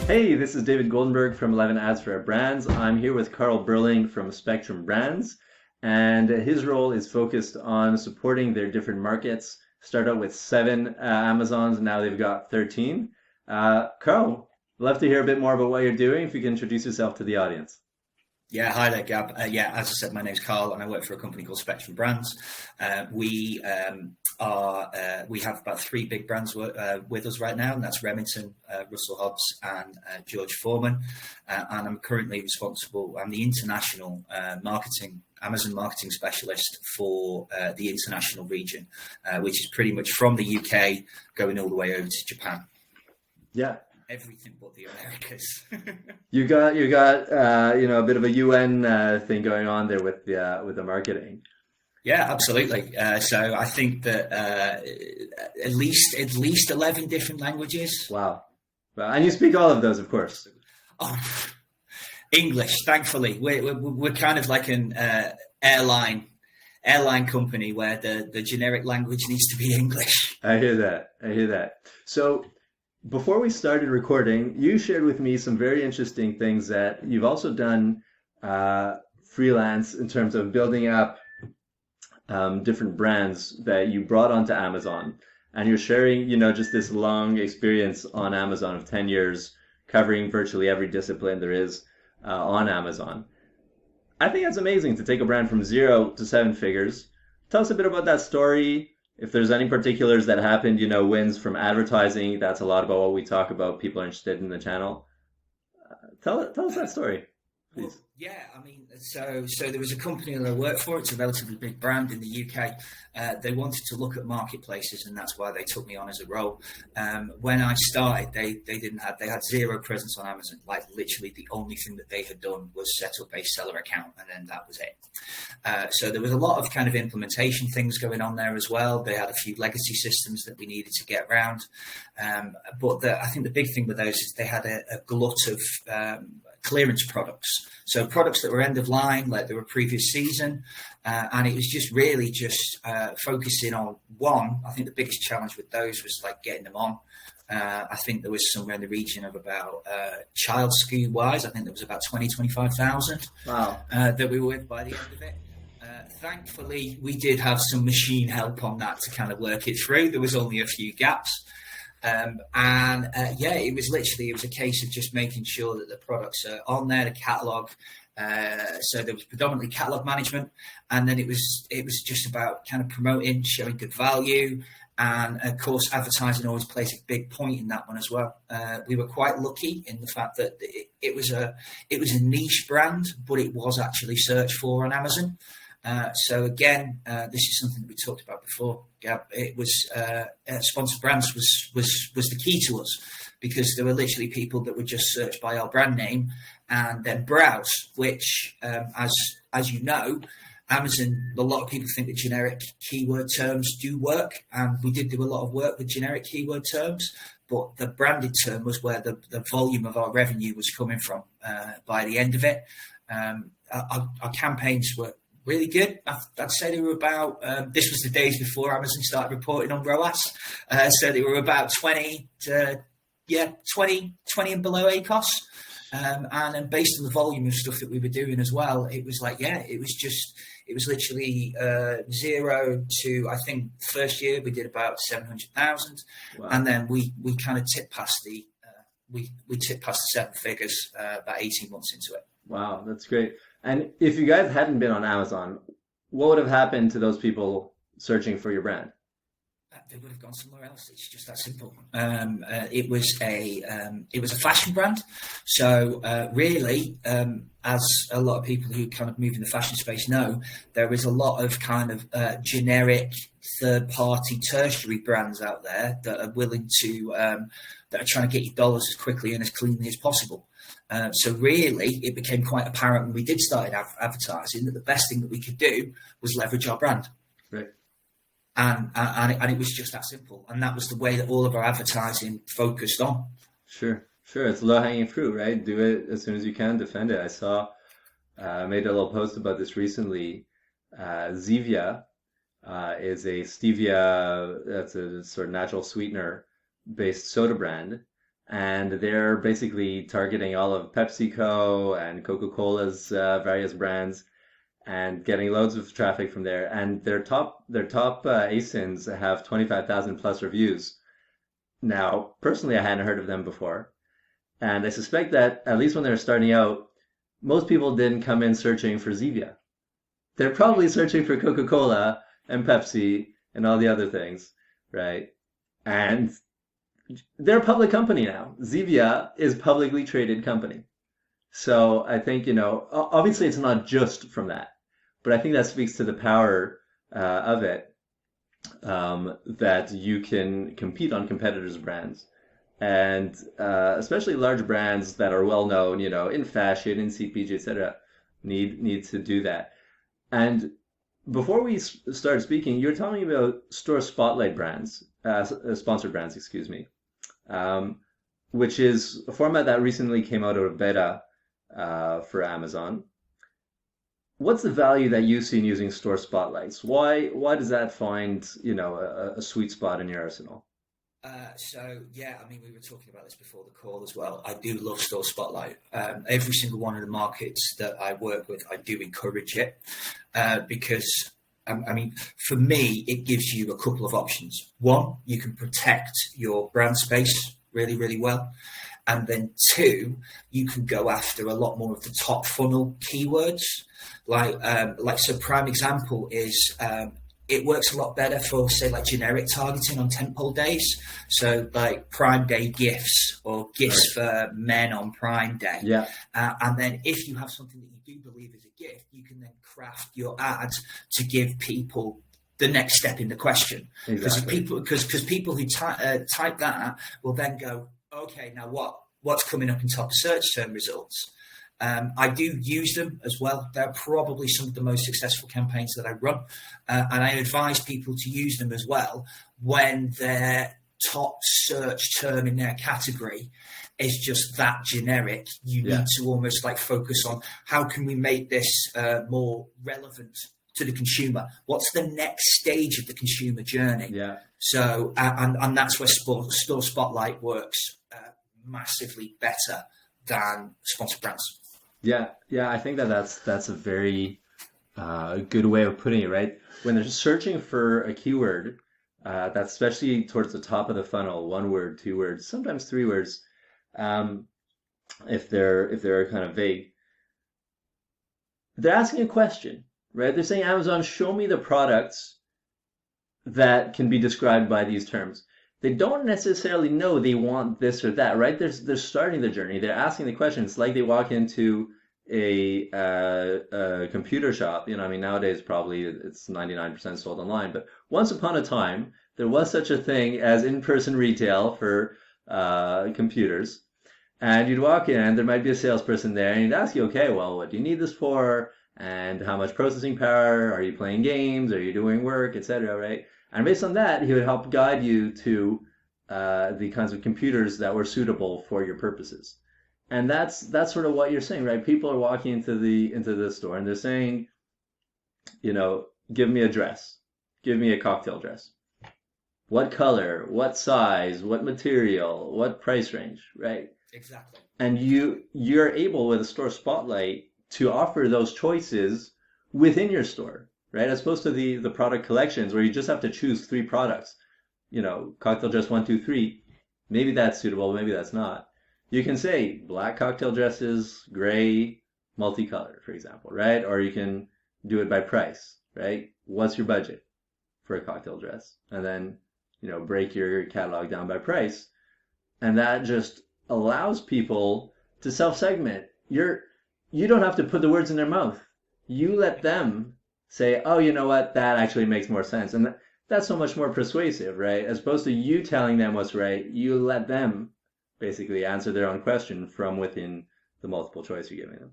Hey, this is David Goldenberg from 11 Ads for Our Brands. I'm here with Karl Burling from Spectrum Brands, and his role is focused on supporting their different markets. Start out with seven Amazons, now they've got 13. Karl, love to hear a bit more about what you're doing. If you can introduce yourself to the audience. Yeah, hi there, Gab. As I said, my name's Karl, and I work for a company called Spectrum Brands. We have about three big brands with us right now, and that's Remington, Russell Hobbs, and George Foreman. And I'm currently responsible. I'm the international Amazon marketing specialist for the international region, which is pretty much from the UK going all the way over to Japan. Yeah. Everything but the Americas. You got a bit of a UN thing going on there with the marketing. Yeah, absolutely. So I think that at least 11 different languages. Wow. Well, and you speak all of those, of course. Oh, English, thankfully. We're kind of like an airline company where the generic language needs to be English. I hear that. So before we started recording, you shared with me some very interesting things that you've also done freelance in terms of building up different brands that you brought onto Amazon. And you're sharing, just this long experience on Amazon of 10 years, covering virtually every discipline there is on Amazon. I think that's amazing to take a brand from 0 to 7 figures. Tell us a bit about that story. If there's any particulars that happened, wins from advertising, that's a lot about what we talk about. People are interested in the channel. Tell us that story, please. Well, yeah, I mean, so there was a company that I worked for. It's a relatively big brand in the UK. They wanted to look at marketplaces, and that's why they took me on as a role. When I started, they had zero presence on Amazon. Like literally, the only thing that they had done was set up a seller account, and then that was it. So there was a lot of kind of implementation things going on there as well. They had a few legacy systems that we needed to get around. But I think the big thing with those is they had a glut of clearance products. So products that were end of line, like they were previous season. And it was just really focusing on one. I think the biggest challenge with those was like getting them on. I think there was somewhere in the region of about child SKU wise, I think there was about 25,000 Wow. That we were with by the end of it. Thankfully, we did have some machine help on that to kind of work it through. There was only a few gaps. It was a case of just making sure that the products are on there, the catalog. So there was predominantly catalog management, and then it was just about kind of promoting, showing good value, and of course advertising always plays a big point in that one as well. We were quite lucky in the fact that it was a niche brand, but it was actually searched for on Amazon. So again, this is something that we talked about before, Gab. It was sponsored brands was the key to us, because there were literally people that would just search by our brand name and then browse, which, as you know, Amazon, a lot of people think that generic keyword terms do work, and we did do a lot of work with generic keyword terms, but the branded term was where the volume of our revenue was coming from by the end of it. Our campaigns were really good. I'd say they were about, this was the days before Amazon started reporting on ROAS. So they were about 20 and below ACOS. And then based on the volume of stuff that we were doing as well, it was like, it was literally 0 to, I think first year we did about 700,000. Wow. And then we kind of tipped past we tipped past the 7 figures about 18 months into it. Wow, that's great. And if you guys hadn't been on Amazon, what would have happened to those people searching for your brand? They would have gone somewhere else. It's just that simple. It was a fashion brand. So really, as a lot of people who kind of move in the fashion space know, there is a lot of kind of generic third-party tertiary brands out there that are willing to, that are trying to get your dollars as quickly and as cleanly as possible. So really, it became quite apparent when we did start advertising that the best thing that we could do was leverage our brand. Right. And it was just that simple. And that was the way that all of our advertising focused on. Sure. It's low-hanging fruit, right? Do it as soon as you can, defend it. I saw, made a little post about this recently. Zevia is a stevia, that's a sort of natural sweetener-based soda brand. and they're basically targeting all of PepsiCo and Coca-Cola's various brands and getting loads of traffic from there. And their top ASINs have 25,000 plus reviews. Now, personally, I hadn't heard of them before, and I suspect that at least when they're starting out, most people didn't come in searching for Zevia. They're probably searching for Coca-Cola and Pepsi and all the other things, right? And they're a public company now. Zevia is a publicly traded company. So I think, obviously it's not just from that, but I think that speaks to the power of it, that you can compete on competitors' brands. And especially large brands that are well known, in fashion, in CPG, etc., need to do that. And before we start speaking, you were telling me about store spotlight brands, sponsored brands, excuse me, which is a format that recently came out of beta for Amazon. What's the value that you see in using store spotlights? Why does that find, a sweet spot in your arsenal? We were talking about this before the call as well. I do love Store Spotlight. Every single one of the markets that I work with, I do encourage it because, for me, it gives you a couple of options. One, you can protect your brand space really, really well. And then two, you can go after a lot more of the top funnel keywords. So prime example is it works a lot better for, say, like generic targeting on tentpole days. So like Prime Day gifts or gifts for men on Prime Day. Yeah. And then if you have something that you do believe is a gift, you can then craft your ad to give people the next step in the question. Exactly. Because people who type that will then go, okay, now what's coming up in top of search term results? I do use them as well. They're probably some of the most successful campaigns that I run. And I advise people to use them as well when their top search term in their category is just that generic. You need to almost like focus on how can we make this more relevant to the consumer? What's the next stage of the consumer journey? Yeah. So, and that's where Store Spotlight works massively better than sponsored brands. Yeah, I think that's a very good way of putting it, right? When they're searching for a keyword, that's especially towards the top of the funnel, 1 word, 2 words, sometimes 3 words, if they're kind of vague. They're asking a question, right? They're saying, Amazon, show me the products that can be described by these terms. They don't necessarily know they want this or that, right? They're starting the journey. They're asking the question. It's like they walk into a computer shop. Nowadays probably it's 99% sold online. But once upon a time, there was such a thing as in-person retail for computers. And you'd walk in, and there might be a salesperson there, and he'd ask you, okay, well, what do you need this for? And how much processing power? Are you playing games? Are you doing work, etc., right? And based on that, he would help guide you to the kinds of computers that were suitable for your purposes. And that's sort of what you're saying, right? People are walking into the store and they're saying, give me a dress, give me a cocktail dress. What color, what size, what material, what price range, right? Exactly. And you're able with a Store Spotlight to offer those choices within your store. Right, as opposed to the product collections where you just have to choose 3 products, cocktail dress 1, 2, 3. Maybe that's suitable, maybe that's not. You can say black cocktail dresses, gray, multicolor, for example, right? Or you can do it by price, right? What's your budget for a cocktail dress? And then, break your catalog down by price. And that just allows people to self-segment. You don't have to put the words in their mouth. You let them say, oh, you know what, that actually makes more sense. And that's so much more persuasive, right? As opposed to you telling them what's right, you let them basically answer their own question from within the multiple choice you're giving them.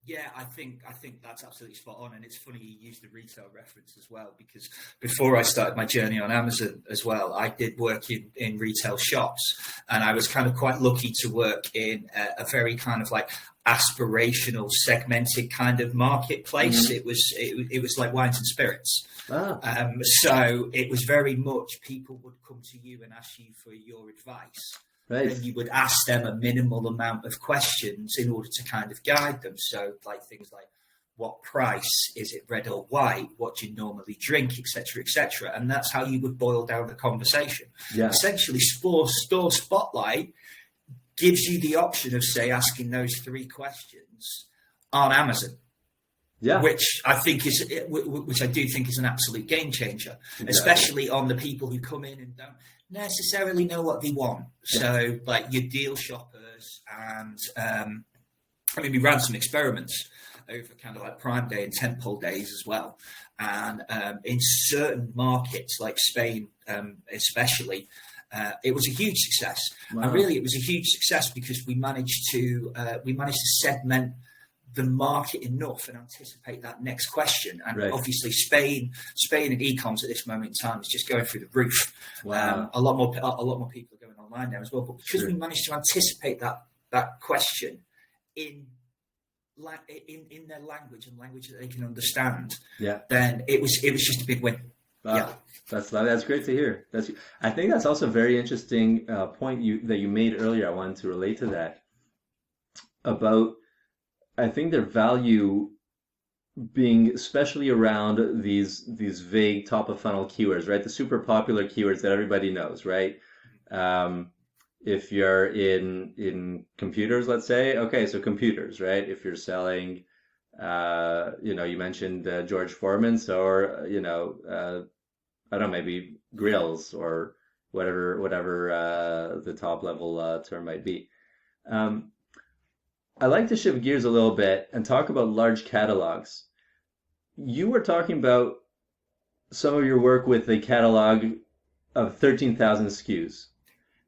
Yeah, I think that's absolutely spot on. And it's funny you use the retail reference as well, because before I started my journey on Amazon as well, I did work in retail shops, and I was kind of quite lucky to work in a very kind of like aspirational, segmented kind of marketplace. Mm-hmm. It was like wines and spirits. Ah. So it was very much people would come to you and ask you for your advice. Right. then you would ask them a minimal amount of questions in order to kind of guide them. So like things like, what price is it, red or white, what do you normally drink, etc., and that's how you would boil down the conversation. Yeah. Essentially, Store Spotlight gives you the option of, say, asking those 3 questions on Amazon. Yeah. Which I do think is an absolute game changer, exactly. Especially on the people who come in and don't necessarily know what they want. Yeah. So like your deal shoppers, and we ran some experiments over kind of like Prime Day and tentpole days as well. And in certain markets like Spain, especially, it was a huge success. Wow. And really, it was a huge success because we managed to segment the market enough and anticipate that next question. And right. Obviously Spain and e-coms at this moment in time is just going through the roof. Wow. A lot more people are going online now as well. But because we managed to anticipate that question in their language and language that they can understand, then it was just a big win. Wow. Yeah. That's great to hear. I think that's also a very interesting point that you made earlier. I wanted to relate to that about, I think, their value being especially around these vague top of funnel keywords, right? The super popular keywords that everybody knows, right? If you're in computers, let's say, okay, so computers, right? If you're selling, you mentioned George Foreman's, or I don't know, maybe grills or whatever the top level term might be. I like to shift gears a little bit and talk about large catalogs. You were talking about some of your work with a catalog of 13,000 SKUs.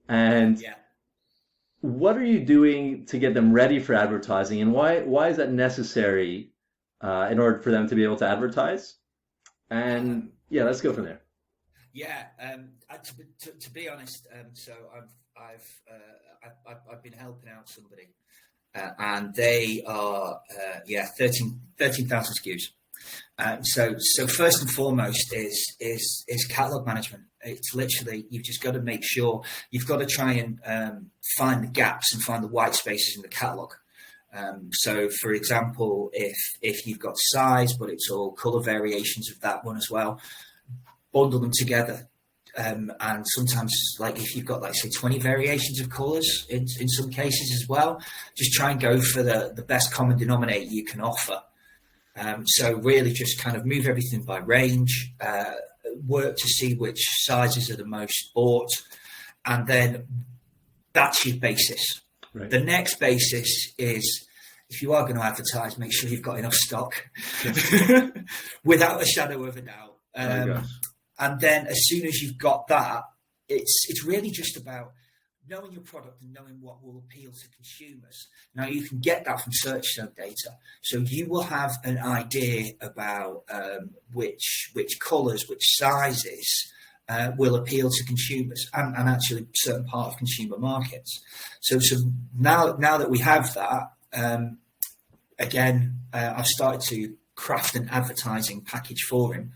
And what are you doing to get them ready for advertising, and why is that necessary in order for them to be able to advertise? And let's go from there. To be honest, so I've been helping out somebody. And they are 13,000 SKUs. So first and foremost is catalog management. It's literally, you've just got to make sure, you've got to try and find the gaps and find the white spaces in the catalog. So for example, if you've got size but it's all color variations of that one as well, bundle them together. And sometimes, like if you've got, like, say, 20 variations of colors in some cases as well, just try and go for the best common denominator you can offer. So really just kind of move everything by range, work to see which sizes are the most bought, and then that's your basis. Right. The next basis is, if you are going to advertise, make sure you've got enough stock, without a shadow of a doubt. And then as soon as you've got that, it's really just about knowing your product and knowing what will appeal to consumers. Now, you can get that from search term data. So you will have an idea about which colours, which sizes will appeal to consumers and actually certain part of consumer markets. So now that we have that, I've started to craft an advertising package for him.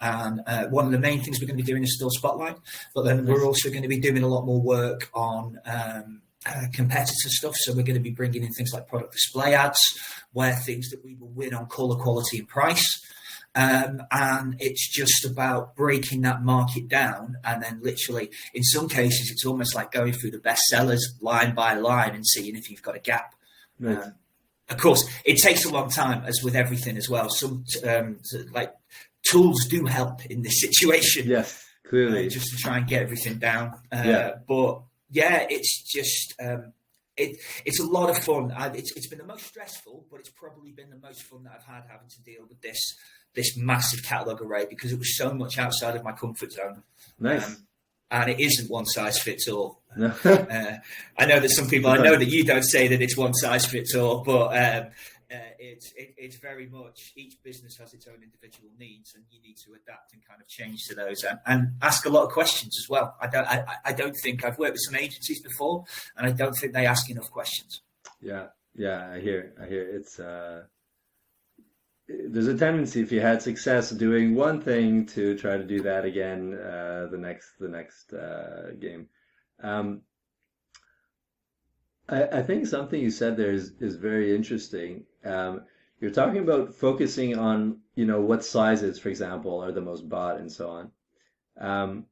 And one of the main things we're going to be doing is Store Spotlight, but then we're also going to be doing a lot more work on competitor stuff. So we're going to be bringing in things like product display ads, where things that we will win on colour, quality and price. And it's just about breaking that market down. And then literally, in some cases, it's almost like going through the best sellers line by line and seeing if you've got a gap. Right. Of course, it takes a long time, as with everything as well. Some tools do help in this situation. Yes, clearly. Just to try and get everything down. But it's just, it's a lot of fun. It's been the most stressful, but it's probably been the most fun that I've had, having to deal with this massive catalogue array, because it was so much outside of my comfort zone. Nice. And it isn't one size fits all. No. I know that some people, I know that you don't say that it's one size fits all, but it's very much, each business has its own individual needs, and you need to adapt and kind of change to those, and ask a lot of questions as well. I don't think, I've worked with some agencies before, and I don't think they ask enough questions. Yeah, I hear. It's there's a tendency, if you had success doing one thing, to try to do that again the next game. I think something you said there is very interesting. You're talking about focusing on, what sizes, for example, are the most bought and so on. Um,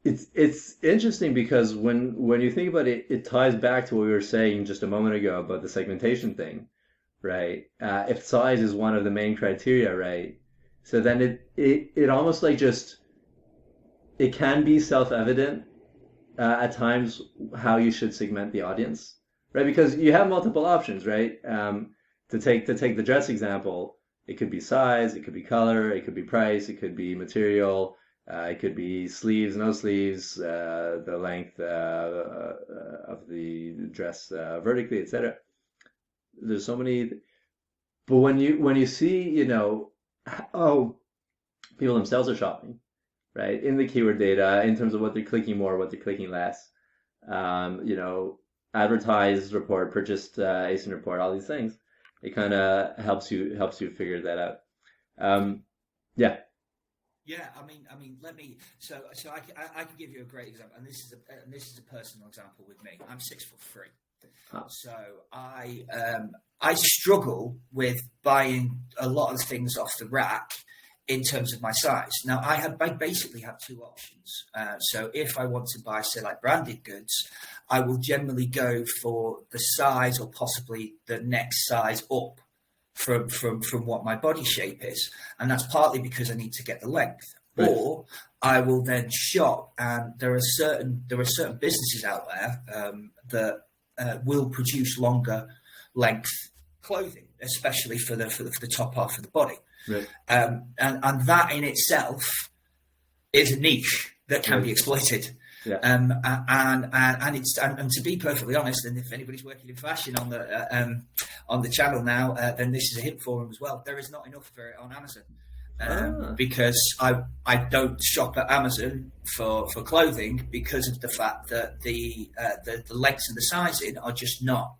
it's interesting because when you think about it, it ties back to what we were saying just a moment ago about the segmentation thing, right? If size is one of the main criteria, right? So then it almost like just it can be self-evident at times how you should segment the audience, right? Because you have multiple options, right? To take the dress example, it could be size, it could be color, it could be price, it could be material, it could be sleeves, no sleeves, the length of the dress vertically, etc. There's so many, but when you see, oh, people themselves are shopping, right? In the keyword data, in terms of what they're clicking more, what they're clicking less, you know, advertised report, purchased ASIN report, all these things. It kind of helps you figure that out. Yeah. Yeah, let me. So I can give you a great example, and this is a personal example with me. I'm 6'3", Ah, so I struggle with buying a lot of things off the rack in terms of my size. Now I basically have two options. So if I want to buy, say, like branded goods, I will generally go for the size or possibly the next size up from what my body shape is, and that's partly because I need to get the length. right. Or I will then shop, and there are certain businesses out there that will produce longer length clothing, especially for the top half of the body, Right. and that in itself is a niche that can be Right. exploited. Yeah. And to be perfectly honest, and if anybody's working in fashion on the channel now, then this is a hit for them as well. There is not enough for it on Amazon, Ah. because I don't shop at Amazon for clothing because of the fact that the lengths and the sizing are just not,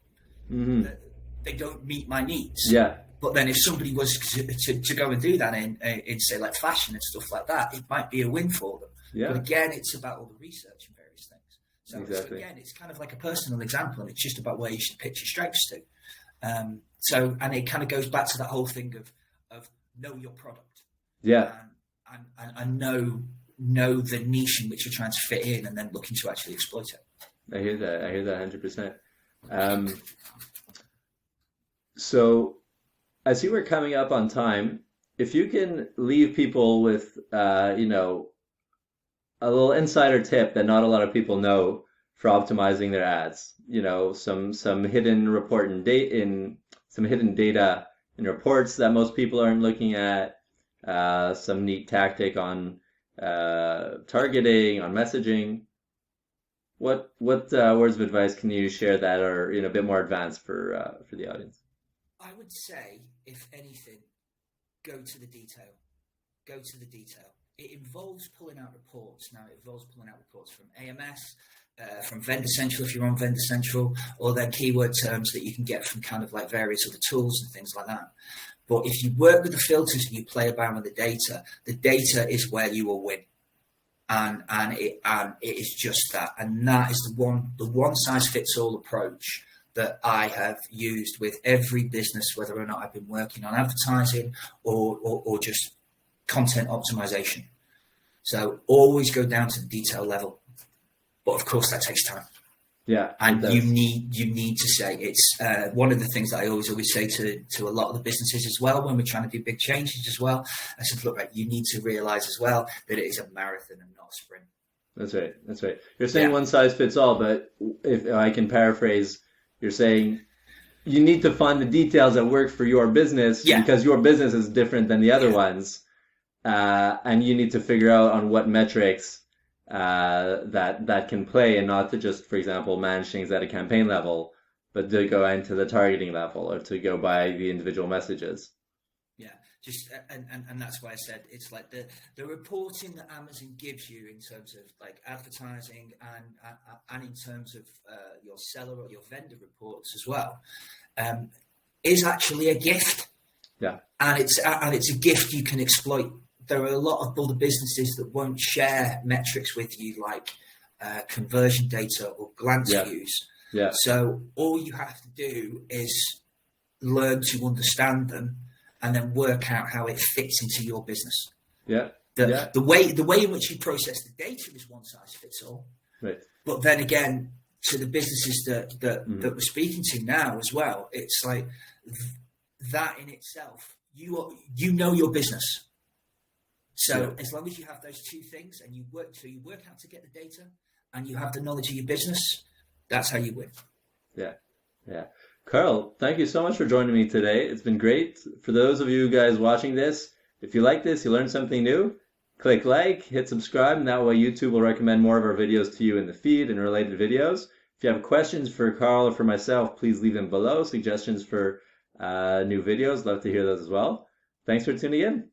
Hmm. they don't meet my needs. Yeah. But then if somebody was to go and do that in say like fashion and stuff like that, it might be a win for them. But Yeah. again, it's about all the research and various things. So Exactly. again, it's kind of like a personal example, and it's just about where you should pitch your strengths to. And it kind of goes back to that whole thing of know your product, Yeah. and know the niche in which you're trying to fit in, and then looking to actually exploit it. I hear that. I hear that 100%. Um, so I see we're coming up on time. If you can leave people with, a little insider tip that not a lot of people know for optimizing their ads. Some hidden report in date in some hidden data in reports that most people aren't looking at. Some neat tactic on targeting, on messaging. What words of advice can you share that are a bit more advanced for the audience? I would say, if anything, go to the detail. Go to the detail. It involves pulling out reports. Now, it involves pulling out reports from AMS, from Vendor Central if you're on Vendor Central, or then keyword terms that you can get from kind of like various other tools and things like that. But if you work with the filters and you play about with the data is where you will win. And it is just that. And that is the one size fits all approach that I have used with every business, whether or not I've been working on advertising or just content optimization. So always go down to the detail level, but of course that takes time. Yeah, And you need to say it's one of the things that I always say to a lot of the businesses as well when we're trying to do big changes as well. I said, look, right, you need to realize as well that it is a marathon and not a sprint. That's right. That's right. You're saying one size fits all, but if I can paraphrase, you're saying you need to find the details that work for your business because your business is different than the other ones. And you need to figure out on what metrics that can play, and not to just, for example, manage things at a campaign level, but to go into the targeting level or to go by the individual messages. Yeah, just and that's why I said it's like the reporting that Amazon gives you in terms of like advertising and in terms of your seller or your vendor reports as well, is actually a gift. Yeah, and it's a gift you can exploit. There are a lot of other businesses that won't share metrics with you, like conversion data or glance views. Yeah. So all you have to do is learn to understand them and then work out how it fits into your business. Yeah. The way in which you process the data is one size fits all. Right. But then again, to the businesses that we're speaking to now as well, it's like that in itself, you know your business. So as long as you have those two things and you work out to get the data and you have the knowledge of your business, that's how you win. Yeah. Yeah. Karl, thank you so much for joining me today. It's been great. For those of you guys watching this, if you like this, you learned something new, click like, hit subscribe, and that way YouTube will recommend more of our videos to you in the feed and related videos. If you have questions for Karl or for myself, please leave them below. Suggestions for new videos, love to hear those as well. Thanks for tuning in.